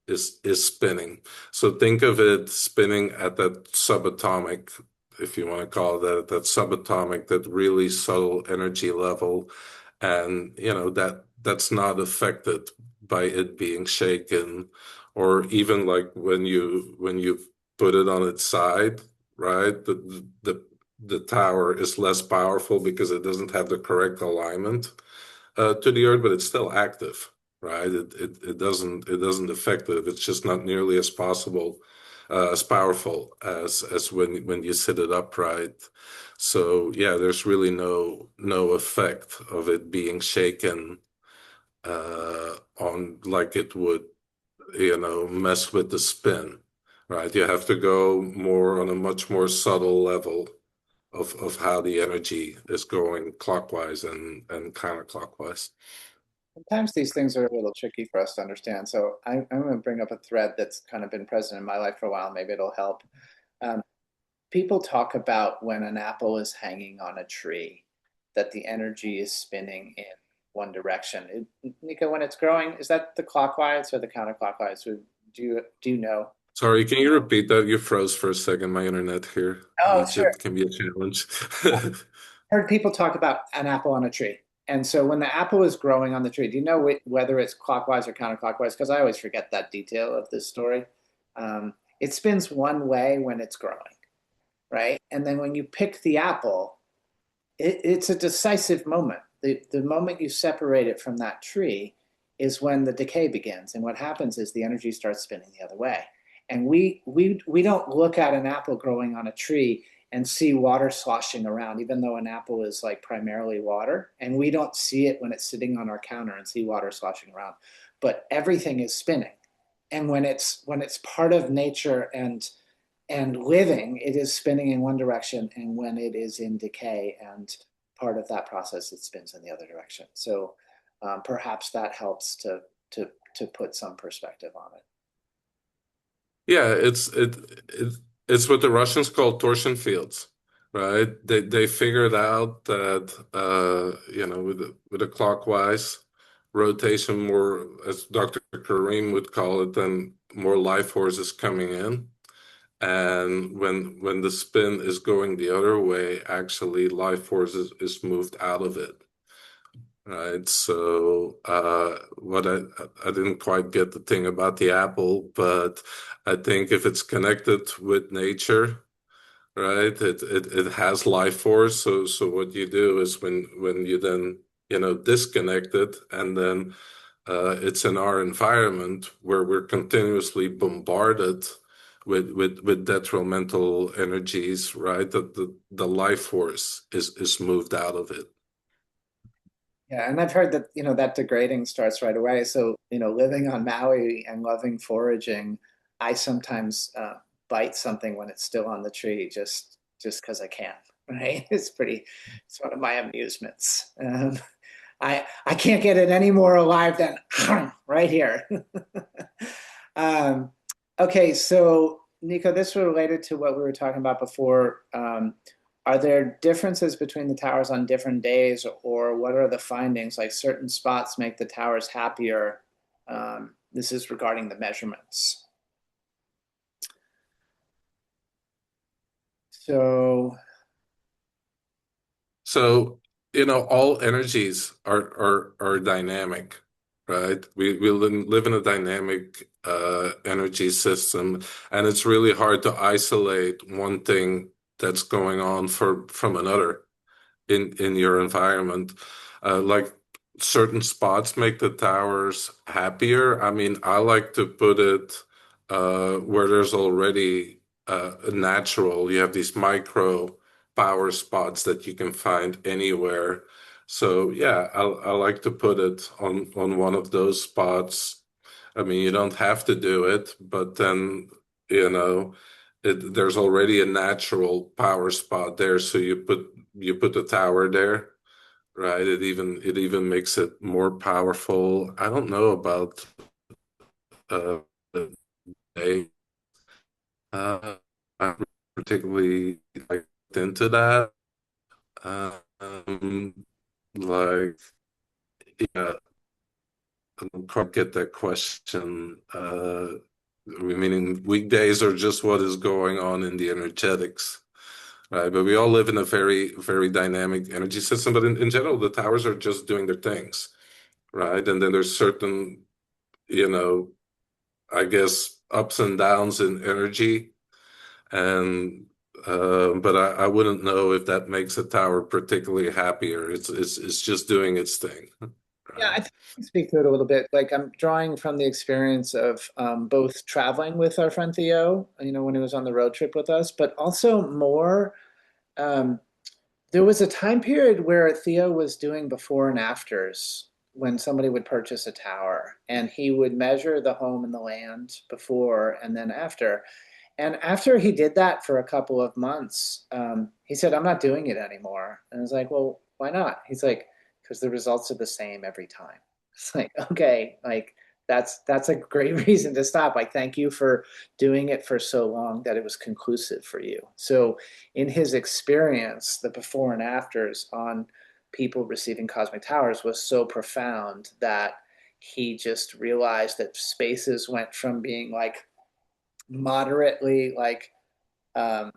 is spinning. So think of it spinning at that subatomic, if you want to call it that subatomic, that really subtle energy level. And that's not affected by it being shaken, or even like when you put it on its side, right? The tower is less powerful because it doesn't have the correct alignment to the earth, but it's still active, right? It doesn't affect it. It's just not nearly as possible, as powerful as when you sit it upright. So yeah, there's really no effect of it being shaken on like it would, mess with the spin, right? You have to go more on a much more subtle level of how the energy is going clockwise and counterclockwise. Sometimes these things are a little tricky for us to understand. So I'm going to bring up a thread that's kind of been present in my life for a while. Maybe it'll help. Um, People talk about when an apple is hanging on a tree, that the energy is spinning in one direction. Nico, when it's growing, is that the clockwise or the counterclockwise? Or do you know? Sorry, can you repeat that? You froze for a second. My internet here in Oh, sure. Egypt can be a challenge. Heard people talk about an apple on a tree. And so when the apple is growing on the tree, do you know whether it's clockwise or counterclockwise? Because I always forget that detail of this story. It spins one way when it's growing, right? And then when you pick the apple, it's a decisive moment. The moment you separate it from that tree is when the decay begins. And what happens is the energy starts spinning the other way. And we don't look at an apple growing on a tree and see water sloshing around, even though an apple is like primarily water. And we don't see it when it's sitting on our counter and see water sloshing around. But everything is spinning. And when it's part of nature and living, it is spinning in one direction, and when it is in decay and part of that process, it spins in the other direction. So perhaps that helps to put some perspective on it. Yeah, it's what the Russians call torsion fields, right? They figured out that with a clockwise rotation, more as Dr. Kareem would call it, then more life forces coming in. And when the spin is going the other way, actually life force is moved out of it. Right. So what I didn't quite get the thing about the apple, but I think if it's connected with nature, right, it has life force. So what you do is when you then, disconnect it and then it's in our environment where we're continuously bombarded with detrimental energies, right? That the life force is moved out of it. Yeah, and I've heard that that degrading starts right away. So living on Maui and loving foraging, I sometimes bite something when it's still on the tree just because I can, right? It's one of my amusements. I can't get it any more alive than right here. um, okay, so Nico, this was related to what we were talking about before. Are there differences between the towers on different days, or what are the findings? Like certain spots make the towers happier. This is regarding the measurements. So, So, all energies are dynamic, right? We live in a dynamic energy system, and it's really hard to isolate one thing that's going on from another in your environment. Like certain spots make the towers happier. I mean, I like to put it where there's already a natural. You have these micro power spots that you can find anywhere. So yeah, I like to put it on one of those spots. I mean, you don't have to do it, but then you know there's already a natural power spot there, so you put the tower there, right? It even makes it more powerful. I don't know about the day. I'm particularly like into that. Um, like, yeah, I don't quite get that question. Meaning weekdays are just what is going on in the energetics, right? But we all live in a very, very dynamic energy system. But in general, the towers are just doing their things, right? And then there's certain, you know, I guess ups and downs in energy. And but I wouldn't know if that makes a tower particularly happier. It's just doing its thing, yeah, I right? think I can speak to it a little bit. Like I'm drawing from the experience of both traveling with our friend Theo, when he was on the road trip with us, but also more. Um, there was a time period where Theo was doing before and afters when somebody would purchase a tower, and he would measure the home and the land before and then after. And after he did that for a couple of months, he said, "I'm not doing it anymore." And I was like, "Well, why not?" He's like, "Because the results are the same every time." It's like, okay, like that's a great reason to stop. Like, thank you for doing it for so long that it was conclusive for you. So, in his experience, the before and afters on people receiving cosmic towers was so profound that he just realized that spaces went from being like moderately like um,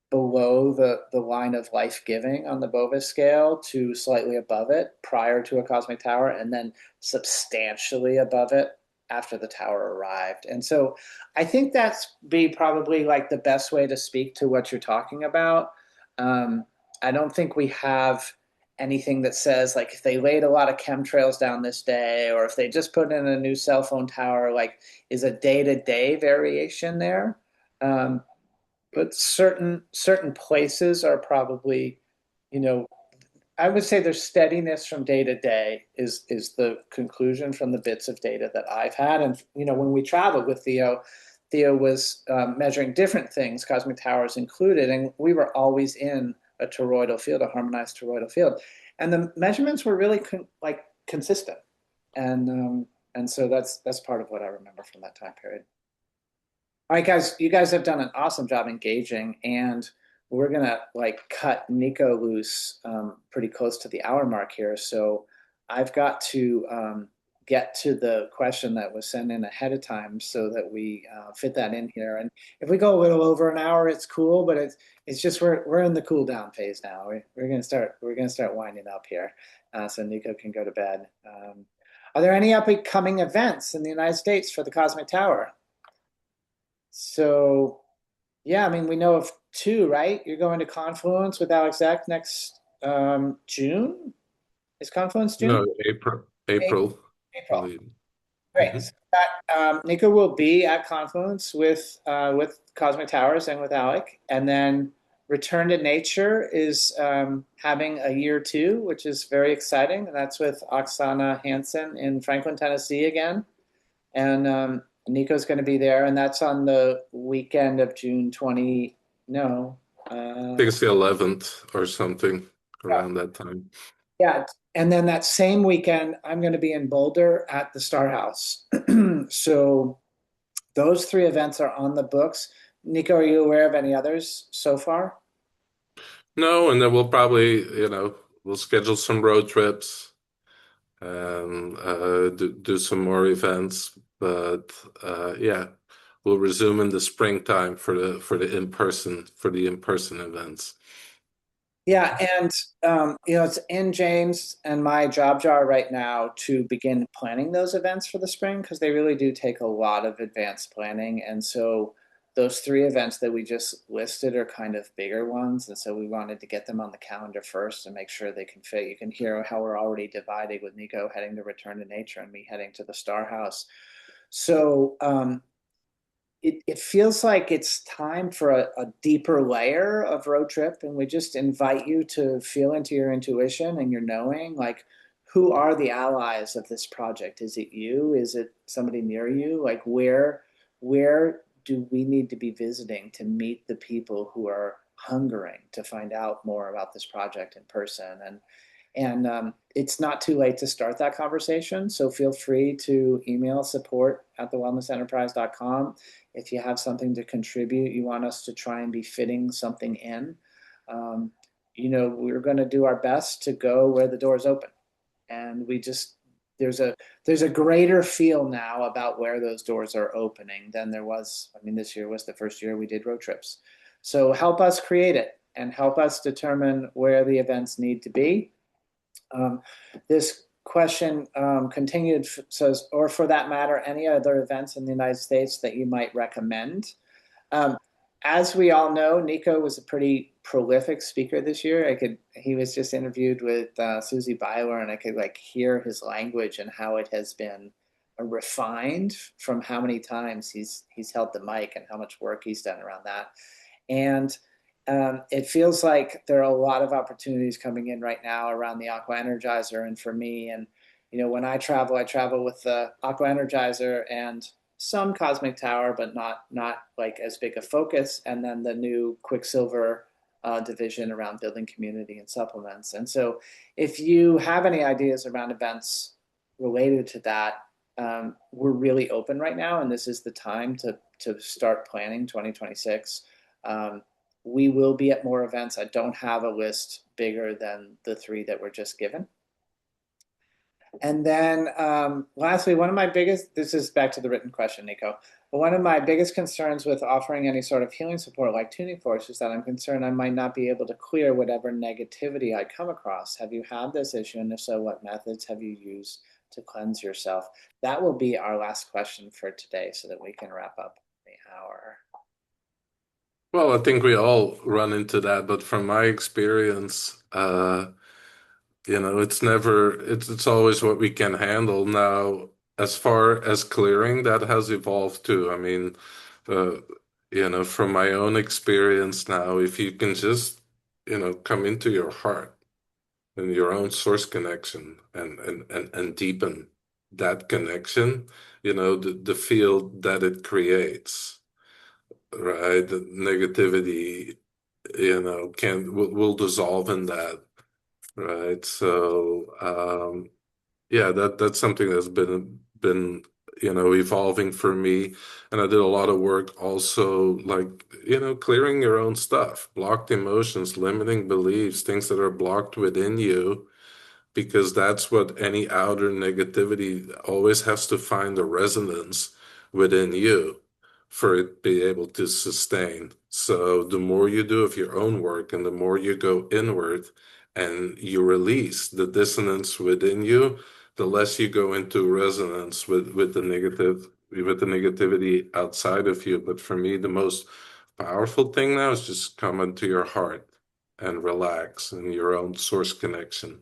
below the line of life giving on the Bovis scale to slightly above it prior to a cosmic tower, and then substantially above it after the tower arrived. And so I think that's be probably like the best way to speak to what you're talking about. Um, I don't think we have anything that says like if they laid a lot of chemtrails down this day or if they just put in a new cell phone tower, like is a day-to-day variation there. Um, but certain places are probably, you know, I would say there's steadiness from day to day is the conclusion from the bits of data that I've had. And when we traveled with Theo, Theo was measuring different things, cosmic towers included, and we were always in a toroidal field, a harmonized toroidal field, and the measurements were really like consistent. And so that's part of what I remember from that time period. All right, guys, you guys have done an awesome job engaging, and we're gonna like cut Nico loose pretty close to the hour mark here. So I've got to get to the question that was sent in ahead of time so that we fit that in here. And if we go a little over an hour, it's cool, but it's just we're in the cool down phase now. We're gonna start winding up here, so Nico can go to bed. Are there any upcoming events in the United States for the Cosmic Tower? So, yeah, I mean, we know of two, right? You're going to Confluence with Alex Zach next June. Is Confluence June? No, April, April. April, I April. believe. Great. Mhm. So that, Nico will be at Confluence with Cosmic Towers and with Alec, and then Return to Nature is having a year two, which is very exciting. And that's with Oksana Hansen in Franklin, Tennessee again. And Nico's going to be there, and that's on the weekend of June 20. No, think it's the 11th or something yeah, around that time. yeah. And then that same weekend, I'm going to be in Boulder at the Star House. So those three events are on the books. Nico, are you aware of any others so far? No, and then we'll probably, we'll schedule some road trips and do some more events. But yeah, we'll resume in the springtime for the in-person events. Yeah, and it's in James and my job jar right now to begin planning those events for the spring because they really do take a lot of advanced planning. And so those three events that we just listed are kind of bigger ones. And so we wanted to get them on the calendar first and make sure they can fit. You can hear how we're already dividing with Nico heading to Return to Nature and me heading to the Star House. So it feels like it's time for a deeper layer of road trip. And we just invite you to feel into your intuition and your knowing, like, who are the allies of this project? Is it you? Is it somebody near you? Like, where do we need to be visiting to meet the people who are hungering to find out more about this project in person? And it's not too late to start that conversation. So feel free to email support@thewellnessenterprise.com if you have something to contribute, you want us to try and be fitting something in. Um, we're going to do our best to go where the doors open, and we just there's a greater feel now about where those doors are opening than there was. I mean, this year was the first year we did road trips, so help us create it and help us determine where the events need to be. This question continued says, or for that matter, any other events in the United States that you might recommend. Um, as we all know, Nico was a pretty prolific speaker this year. He was just interviewed with Susie Byler, and I could like hear his language and how it has been refined from how many times he's held the mic and how much work he's done around that. And it feels like there are a lot of opportunities coming in right now around the Aqua Energizer. And for me, and when I travel with the Aqua Energizer and some Cosmic Tower, but not like as big a focus. And then the new Quicksilver division around building community and supplements. And so, if you have any ideas around events related to that, we're really open right now, and this is the time to start planning 2026. Um, we will be at more events. I don't have a list bigger than the three that were just given. And then lastly, this is back to the written question, Nico. But one of my biggest concerns with offering any sort of healing support like tuning forks is that I'm concerned I might not be able to clear whatever negativity I come across. Have you had this issue? And if so, what methods have you used to cleanse yourself? That will be our last question for today so that we can wrap up the hour. Well, I think we all run into that, but from my experience, it's always what we can handle. Now, as far as clearing, that has evolved too. I mean, uh, from my own experience now, if you can just, come into your heart and your own source connection and deepen that connection, the field that it creates, right? The negativity, will dissolve in that. Right. So, yeah, that's something that's been evolving for me. And I did a lot of work also, like, clearing your own stuff, blocked emotions, limiting beliefs, things that are blocked within you, because that's what any outer negativity always has to find a resonance within you for it to be able to sustain. So the more you do of your own work and the more you go inward and you release the dissonance within you, the less you go into resonance with the negativity outside of you. But for me, the most powerful thing now is just come into your heart and relax in your own source connection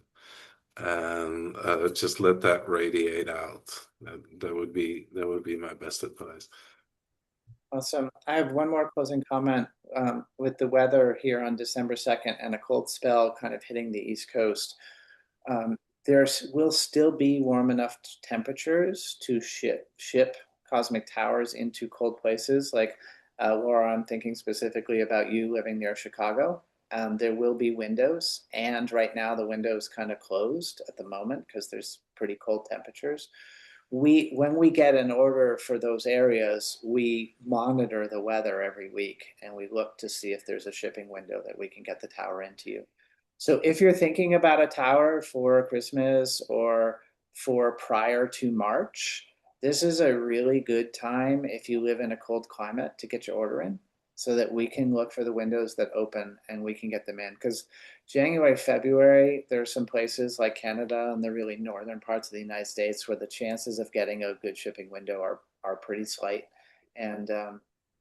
and just let that radiate out. That would be my best advice. Awesome. I have one more closing comment. With the weather here on December 2nd and a cold spell kind of hitting the East Coast, there will still be warm enough temperatures to ship cosmic towers into cold places, like Laura, I'm thinking specifically about you living near Chicago. There will be windows, and right now the window's kind of closed at the moment because there's pretty cold temperatures. When we get an order for those areas, we monitor the weather every week and we look to see if there's a shipping window that we can get the tower into you. So if you're thinking about a tower for Christmas or for prior to March, this is a really good time if you live in a cold climate to get your order in so that we can look for the windows that open and we can get them in. Because January, February, there are some places like Canada and the really northern parts of the United States where the chances of getting a good shipping window are pretty slight. And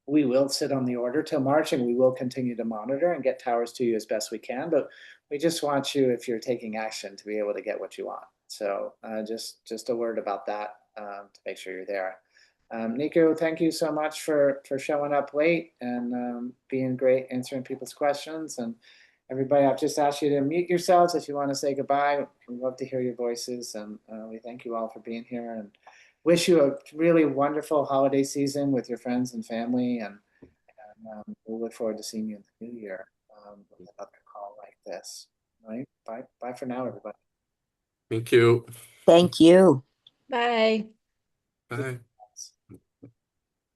we will sit on the order till March and we will continue to monitor and get towers to you as best we can. But we just want you, if you're taking action, to be able to get what you want. So just a word about that to make sure you're there. Nico, thank you so much for showing up late and being great answering people's questions. And everybody, I've just asked you to mute yourselves if you want to say goodbye. We'd love to hear your voices. And we thank you all for being here and wish you a really wonderful holiday season with your friends and family. And we'll look forward to seeing you in the new year with another call like this. All right. Bye for now, everybody. Thank you. Thank you. Bye. Bye.